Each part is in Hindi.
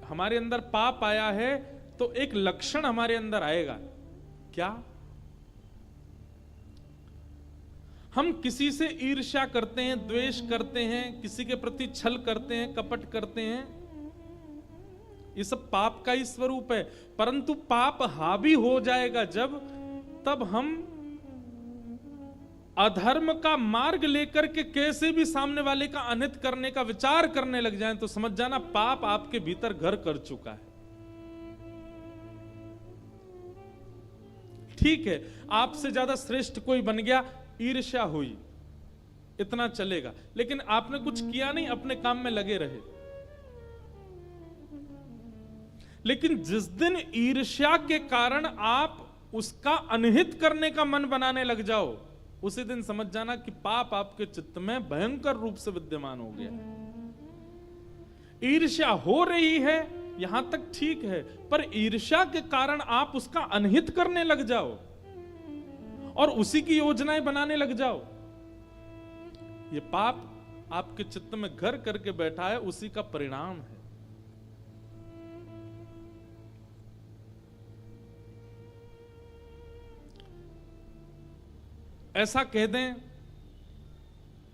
हमारे अंदर पाप आया है तो एक लक्षण हमारे अंदर आएगा, क्या? हम किसी से ईर्ष्या करते हैं, द्वेष करते हैं, किसी के प्रति छल करते हैं, कपट करते हैं, ये सब पाप का ही स्वरूप है। परंतु पाप हावी हो जाएगा जब, तब हम अधर्म का मार्ग लेकर के कैसे भी सामने वाले का अनित करने का विचार करने लग जाएं, तो समझ जाना पाप आपके भीतर घर कर चुका है। ठीक है, आपसे ज्यादा श्रेष्ठ कोई बन गया, ईर्ष्या हुई, इतना चलेगा, लेकिन आपने कुछ किया नहीं, अपने काम में लगे रहे। लेकिन जिस दिन ईर्ष्या के कारण आप उसका अनहित करने का मन बनाने लग जाओ, उसी दिन समझ जाना कि पाप आपके चित्त में भयंकर रूप से विद्यमान हो गया। ईर्ष्या हो रही है यहां तक ठीक है, पर ईर्ष्या के कारण आप उसका अनहित करने लग जाओ और उसी की योजनाएं बनाने लग जाओ, ये पाप आपके चित्त में घर करके बैठा है, उसी का परिणाम है। ऐसा कह दें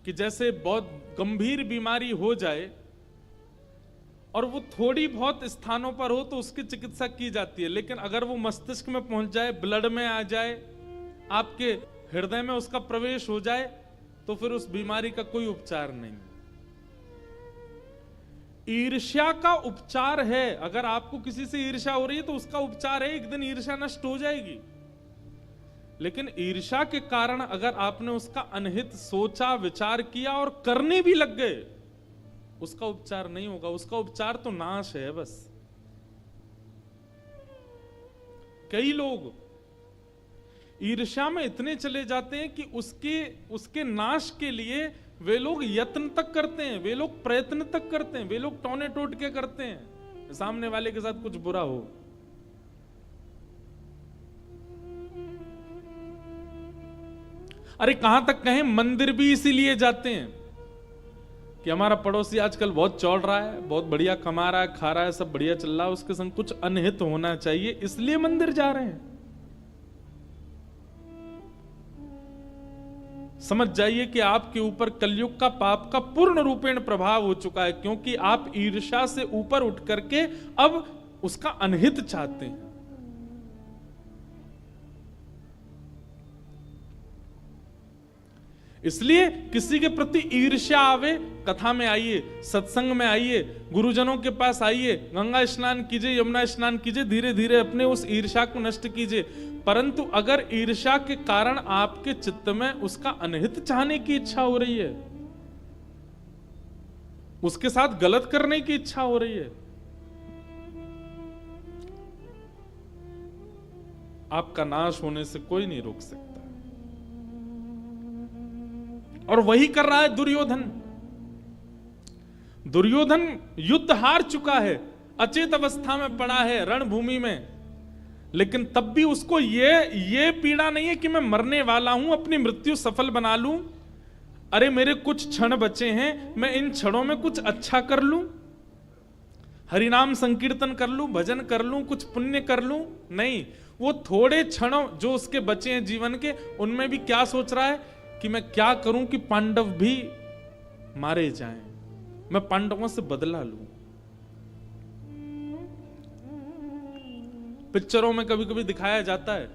कि जैसे बहुत गंभीर बीमारी हो जाए और वो थोड़ी बहुत स्थानों पर हो तो उसकी चिकित्सा की जाती है, लेकिन अगर वो मस्तिष्क में पहुंच जाए, ब्लड में आ जाए, आपके हृदय में उसका प्रवेश हो जाए, तो फिर उस बीमारी का कोई उपचार नहीं। ईर्ष्या का उपचार है, अगर आपको किसी से ईर्ष्या हो रही है तो उसका उपचार है, एक दिन ईर्ष्या नष्ट हो जाएगी। लेकिन ईर्ष्या के कारण अगर आपने उसका अनहित सोचा, विचार किया और करने भी लग गए, उसका उपचार नहीं होगा, उसका उपचार तो नाश है बस। कई लोग ईर्ष्या में इतने चले जाते हैं कि उसके नाश के लिए वे लोग यत्न तक करते हैं, वे लोग प्रयत्न तक करते हैं, वे लोग टोने टोट के करते हैं, सामने वाले के साथ कुछ बुरा हो। अरे कहां तक कहें, मंदिर भी इसीलिए जाते हैं कि हमारा पड़ोसी आजकल बहुत चौड़ रहा है, बहुत बढ़िया कमा रहा है, खा रहा है, सब बढ़िया चल रहा है, उसके संग कुछ अनहित होना चाहिए, इसलिए मंदिर जा रहे हैं। समझ जाइए कि आपके ऊपर कलयुग का पाप का पूर्ण रूपेण प्रभाव हो चुका है, क्योंकि आप ईर्ष्या से ऊपर उठ करके अब उसका अनहित चाहते हैं। इसलिए किसी के प्रति ईर्ष्या आवे, कथा में आइए, सत्संग में आइए, गुरुजनों के पास आइए, गंगा स्नान कीजिए, यमुना स्नान कीजिए, धीरे धीरे अपने उस ईर्ष्या को नष्ट कीजिए। परंतु अगर ईर्ष्या के कारण आपके चित्त में उसका अनहित चाहने की इच्छा हो रही है, उसके साथ गलत करने की इच्छा हो रही है, आपका नाश होने से कोई नहीं रोक सकता। और वही कर रहा है दुर्योधन। दुर्योधन युद्ध हार चुका है, अचेत अवस्था में पड़ा है रणभूमि में, लेकिन तब भी उसको ये पीड़ा नहीं है कि मैं मरने वाला हूं, अपनी मृत्यु सफल बना लूं। अरे मेरे कुछ क्षण बचे हैं, मैं इन क्षणों में कुछ अच्छा कर लूं, हरिनाम संकीर्तन कर लूं, भजन कर लूं, कुछ पुण्य कर लूं। नहीं, वो थोड़े क्षणों जो उसके बचे हैं जीवन के, उनमें भी क्या सोच रहा है कि मैं क्या करूं कि पांडव भी मारे जाएं, मैं पांडवों से बदला लूं। पिक्चरों में कभी कभी दिखाया जाता है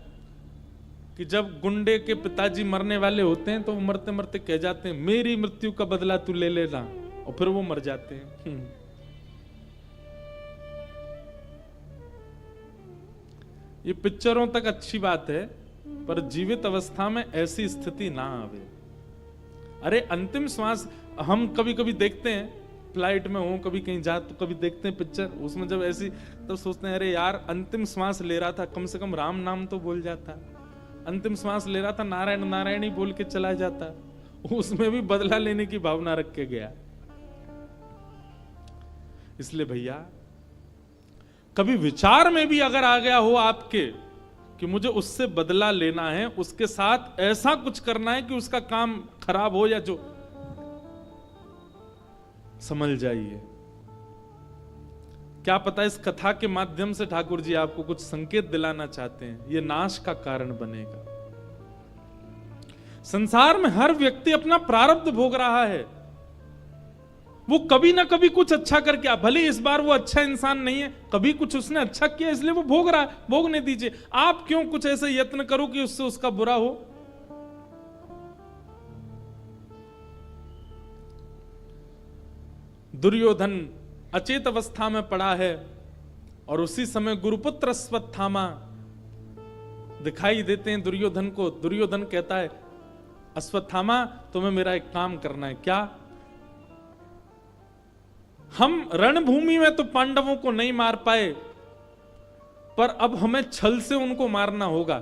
कि जब गुंडे के पिताजी मरने वाले होते हैं तो वो मरते मरते कह जाते हैं, मेरी मृत्यु का बदला तू ले लेना, और फिर वो मर जाते हैं। ये पिक्चरों तक अच्छी बात है, पर जीवित अवस्था में ऐसी स्थिति ना आवे। अरे अंतिम श्वास हम कभी कभी देखते हैं, फ्लाइट में हो, कभी कहीं जा तो कभी देखते हैं पिक्चर, उसमें जब ऐसी तब सोचते हैं, अरे यार अंतिम श्वास ले रहा था, कम से कम राम नाम तो बोल जाता, अंतिम श्वास ले रहा था, नारायण नारायण ही बोल के चला जाता। उसमें भी बदला लेने की भावना रख के गया। इसलिए भैया कभी विचार में भी अगर आ गया हो आपके कि मुझे उससे बदला लेना है, उसके साथ ऐसा कुछ करना है कि उसका काम खराब हो या जो, समझ जाइए क्या पता इस कथा के माध्यम से ठाकुर जी आपको कुछ संकेत दिलाना चाहते हैं, ये नाश का कारण बनेगा। संसार में हर व्यक्ति अपना प्रारब्ध भोग रहा है। वो कभी ना कभी कुछ अच्छा करके, भले इस बार वो अच्छा इंसान नहीं है, कभी कुछ उसने अच्छा किया इसलिए वो भोग रहा है, भोगने दीजिए। आप क्यों कुछ ऐसे यत्न करो कि उससे उसका बुरा हो। दुर्योधन अचेत अवस्था में पड़ा है और उसी समय गुरुपुत्र अश्वत्थामा दिखाई देते हैं दुर्योधन को। दुर्योधन कहता है, अश्वत्थामा तुम्हें मेरा एक काम करना है। क्या? हम रणभूमि में तो पांडवों को नहीं मार पाए, पर अब हमें छल से उनको मारना होगा।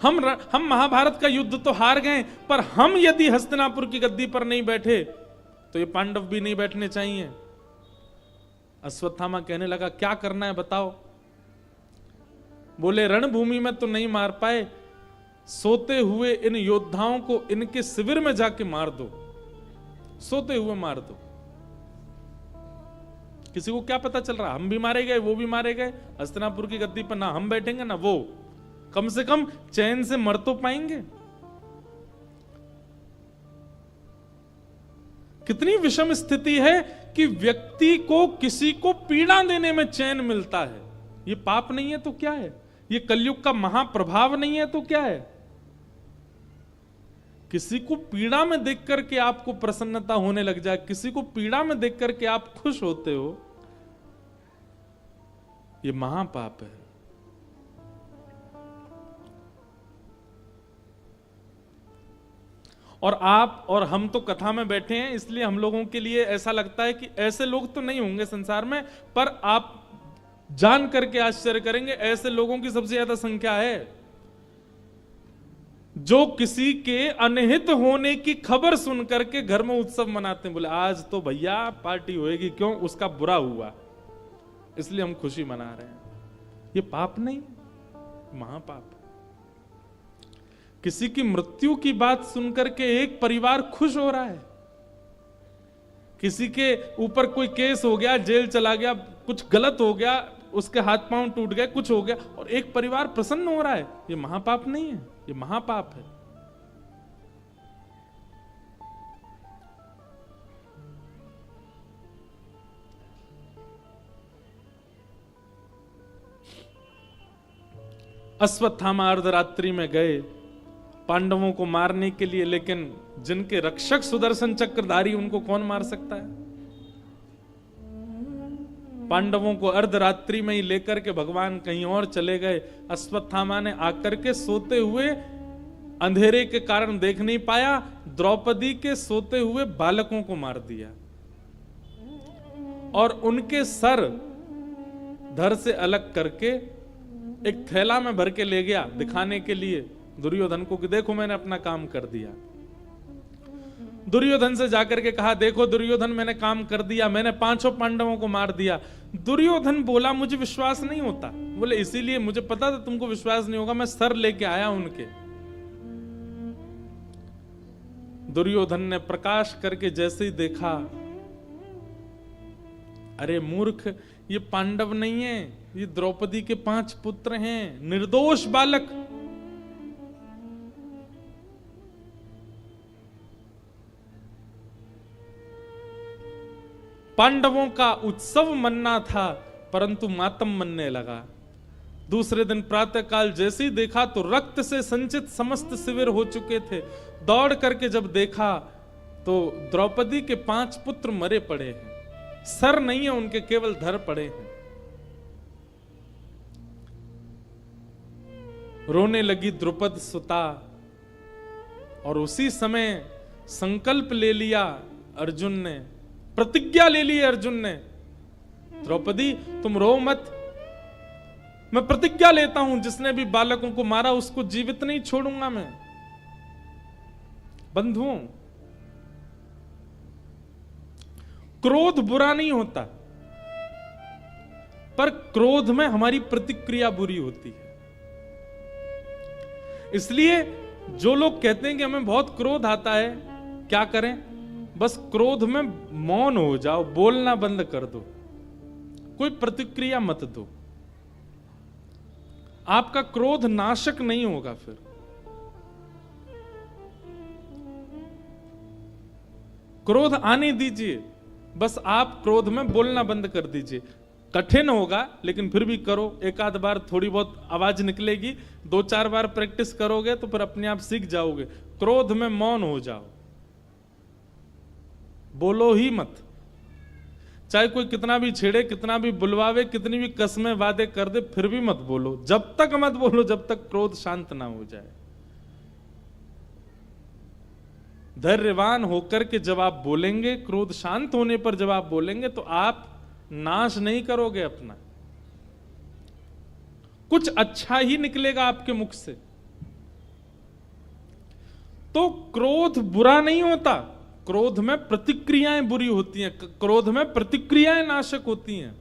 हम महाभारत का युद्ध तो हार गए, पर हम यदि हस्तिनापुर की गद्दी पर नहीं बैठे तो ये पांडव भी नहीं बैठने चाहिए। अश्वत्थामा कहने लगा, क्या करना है बताओ। बोले, रणभूमि में तो नहीं मार पाए, सोते हुए इन योद्धाओं को इनके शिविर में जाके मार दो, सोते हुए मार दो। किसी को क्या पता चल रहा, हम भी मारे गए, वो भी मारे गए। हस्तिनापुर की गद्दी पर ना हम बैठेंगे ना वो, कम से कम चैन से मर तो पाएंगे। कितनी विषम स्थिति है कि व्यक्ति को किसी को पीड़ा देने में चैन मिलता है। ये पाप नहीं है तो क्या है? ये कलयुग का महाप्रभाव नहीं है तो क्या है? किसी को पीड़ा में देख करके आपको प्रसन्नता होने लग जाए, किसी को पीड़ा में देख करके आप खुश होते हो, ये महापाप है। और आप और हम तो कथा में बैठे हैं, इसलिए हम लोगों के लिए ऐसा लगता है कि ऐसे लोग तो नहीं होंगे संसार में, पर आप जान करके आश्चर्य करेंगे, ऐसे लोगों की सबसे ज्यादा संख्या है जो किसी के अनहित होने की खबर सुन करके घर में उत्सव मनाते हैं। बोले, आज तो भैया पार्टी होएगी, क्यों? उसका बुरा हुआ इसलिए हम खुशी मना रहे हैं। ये पाप नहीं, महापाप। किसी की मृत्यु की बात सुनकर के एक परिवार खुश हो रहा है, किसी के ऊपर कोई केस हो गया, जेल चला गया, कुछ गलत हो गया, उसके हाथ पांव टूट गए, कुछ हो गया और एक परिवार प्रसन्न हो रहा है, ये महापाप नहीं है, ये महापाप है। अश्वत्थामा अर्धरात्रि में गए पांडवों को मारने के लिए, लेकिन जिनके रक्षक सुदर्शन चक्रधारी, उनको कौन मार सकता है? पांडवों को अर्धरात्रि में ही लेकर के भगवान कहीं और चले गए। अश्वत्थामा ने आकर के सोते हुए, अंधेरे के कारण देख नहीं पाया, द्रौपदी के सोते हुए बालकों को मार दिया और उनके सर धड़ से अलग करके एक थैला में भर के ले गया, दिखाने के लिए दुर्योधन को कि देखो मैंने अपना काम कर दिया। दुर्योधन से जाकर के कहा, देखो दुर्योधन मैंने काम कर दिया, मैंने 5 पांडवों को मार दिया। दुर्योधन बोला, मुझे विश्वास नहीं होता। बोले, इसीलिए मुझे पता था तुमको विश्वास नहीं होगा, मैं सर लेके आया उनके। दुर्योधन ने प्रकाश करके जैसे ही देखा, अरे मूर्ख, ये पांडव नहीं है, ये द्रौपदी के 5 पुत्र हैं, निर्दोष बालक। पांडवों का उत्सव मनना था, परंतु मातम मनने लगा। दूसरे दिन प्रातःकाल जैसे ही देखा तो रक्त से संचित समस्त शिविर हो चुके थे। दौड़ करके जब देखा तो द्रौपदी के 5 पुत्र मरे पड़े हैं, सर नहीं है उनके, केवल धड़ पड़े हैं। रोने लगी द्रुपद सुता और उसी समय संकल्प ले लिया अर्जुन ने, प्रतिज्ञा ले ली अर्जुन ने, द्रौपदी तुम रो मत, मैं प्रतिज्ञा लेता हूं जिसने भी बालकों को मारा उसको जीवित नहीं छोड़ूंगा मैं। बंधुओं, क्रोध बुरा नहीं होता, पर क्रोध में हमारी प्रतिक्रिया बुरी होती है। इसलिए जो लोग कहते हैं कि हमें बहुत क्रोध आता है, क्या करें? बस क्रोध में मौन हो जाओ, बोलना बंद कर दो। कोई प्रतिक्रिया मत दो। आपका क्रोध नाशक नहीं होगा। फिर क्रोध आने दीजिए, बस आप क्रोध में बोलना बंद कर दीजिए। कठिन होगा लेकिन फिर भी करो। एक आध बार थोड़ी बहुत आवाज निकलेगी, 2-4 बार प्रैक्टिस करोगे तो फिर अपने आप सीख जाओगे। क्रोध में मौन हो जाओ, बोलो ही मत। चाहे कोई कितना भी छेड़े, कितना भी बुलवावे, कितनी भी कस्में वादे कर दे, फिर भी मत बोलो। जब तक मत बोलो जब तक क्रोध शांत ना हो जाए। धैर्यवान होकर के जब आप बोलेंगे, क्रोध शांत होने पर जब आप बोलेंगे, तो आप नाश नहीं करोगे अपना, कुछ अच्छा ही निकलेगा आपके मुख से। तो क्रोध बुरा नहीं होता, क्रोध में प्रतिक्रियाएं बुरी होती हैं, क्रोध में प्रतिक्रियाएं नाशक होती हैं।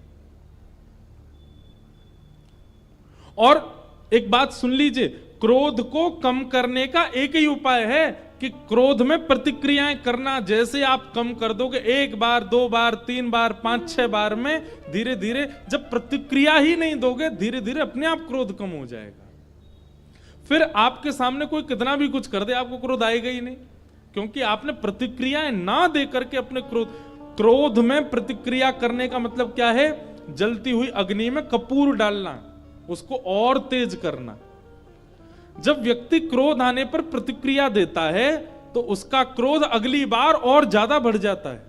और एक बात सुन लीजिए, क्रोध को कम करने का एक ही उपाय है कि क्रोध में प्रतिक्रियाएं करना जैसे आप कम कर दोगे, 1 बार 2 बार 3 बार 5-6 बार में, धीरे धीरे जब प्रतिक्रिया ही नहीं दोगे, धीरे धीरे अपने आप क्रोध कम हो जाएगा। फिर आपके सामने कोई कितना भी कुछ कर दे, आपको क्रोध आएगा ही नहीं, क्योंकि आपने प्रतिक्रियाएं ना दे करके अपने क्रोध में प्रतिक्रिया करने का मतलब क्या है? जलती हुई अग्नि में कपूर डालना, उसको और तेज करना। जब व्यक्ति क्रोध आने पर प्रतिक्रिया देता है तो उसका क्रोध अगली बार और ज्यादा बढ़ जाता है।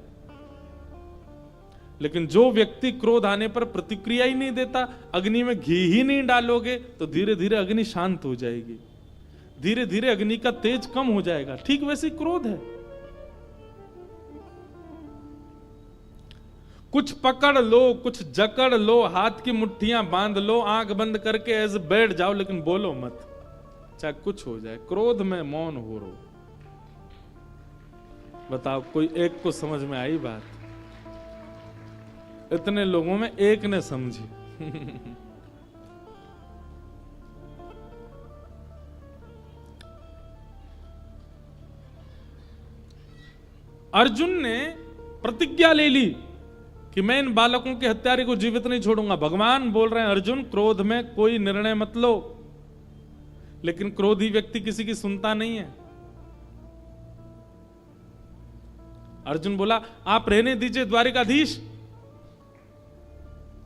लेकिन जो व्यक्ति क्रोध आने पर प्रतिक्रिया ही नहीं देता, अग्नि में घी ही नहीं डालोगे, तो धीरे धीरे अग्नि शांत हो जाएगी, धीरे धीरे अग्नि का तेज कम हो जाएगा। ठीक वैसे क्रोध है, कुछ पकड़ लो, कुछ जकड़ लो, हाथ की मुट्ठियां बांध लो, आंख बंद करके ऐसे बैठ जाओ, लेकिन बोलो मत, चाहे कुछ हो जाए। क्रोध में मौन हो रो। बताओ, कोई एक को समझ में आई बात? इतने लोगों में एक ने समझी। अर्जुन ने प्रतिज्ञा ले ली कि मैं इन बालकों के हत्यारे को जीवित नहीं छोड़ूंगा। भगवान बोल रहे हैं, अर्जुन क्रोध में कोई निर्णय मत लो। लेकिन क्रोधी व्यक्ति किसी की सुनता नहीं है। अर्जुन बोला, आप रहने दीजिए द्वारिकाधीश,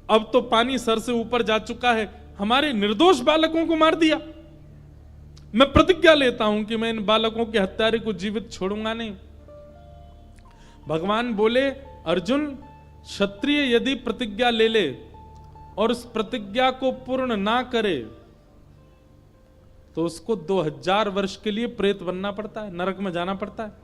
अब तो पानी सर से ऊपर जा चुका है, हमारे निर्दोष बालकों को मार दिया। मैं प्रतिज्ञा लेता हूं कि मैं इन बालकों के हत्यारे को जीवित छोड़ूंगा नहीं। भगवान बोले, अर्जुन, क्षत्रिय यदि प्रतिज्ञा ले ले और उस प्रतिज्ञा को पूर्ण ना करे तो उसको 2000 वर्ष के लिए प्रेत बनना पड़ता है, नरक में जाना पड़ता है।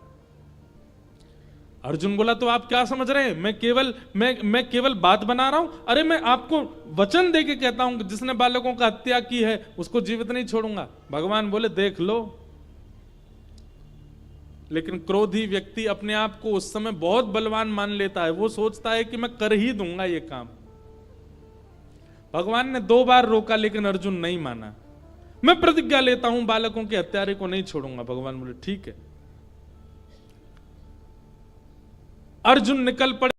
अर्जुन बोला, तो आप क्या समझ रहे हैं? मैं केवल बात बना रहा हूं? अरे मैं आपको वचन देके कहता हूं कि जिसने बालकों का हत्या की है उसको जीवित नहीं छोड़ूंगा। भगवान बोले, देख लो। लेकिन क्रोधी व्यक्ति अपने आप को उस समय बहुत बलवान मान लेता है, वो सोचता है कि मैं कर ही दूंगा ये काम। भगवान ने 2 बार रोका लेकिन अर्जुन नहीं माना। मैं प्रतिज्ञा लेता हूं, बालकों के हत्यारे को नहीं छोड़ूंगा। भगवान बोले, ठीक है। अर्जुन निकल पड़े।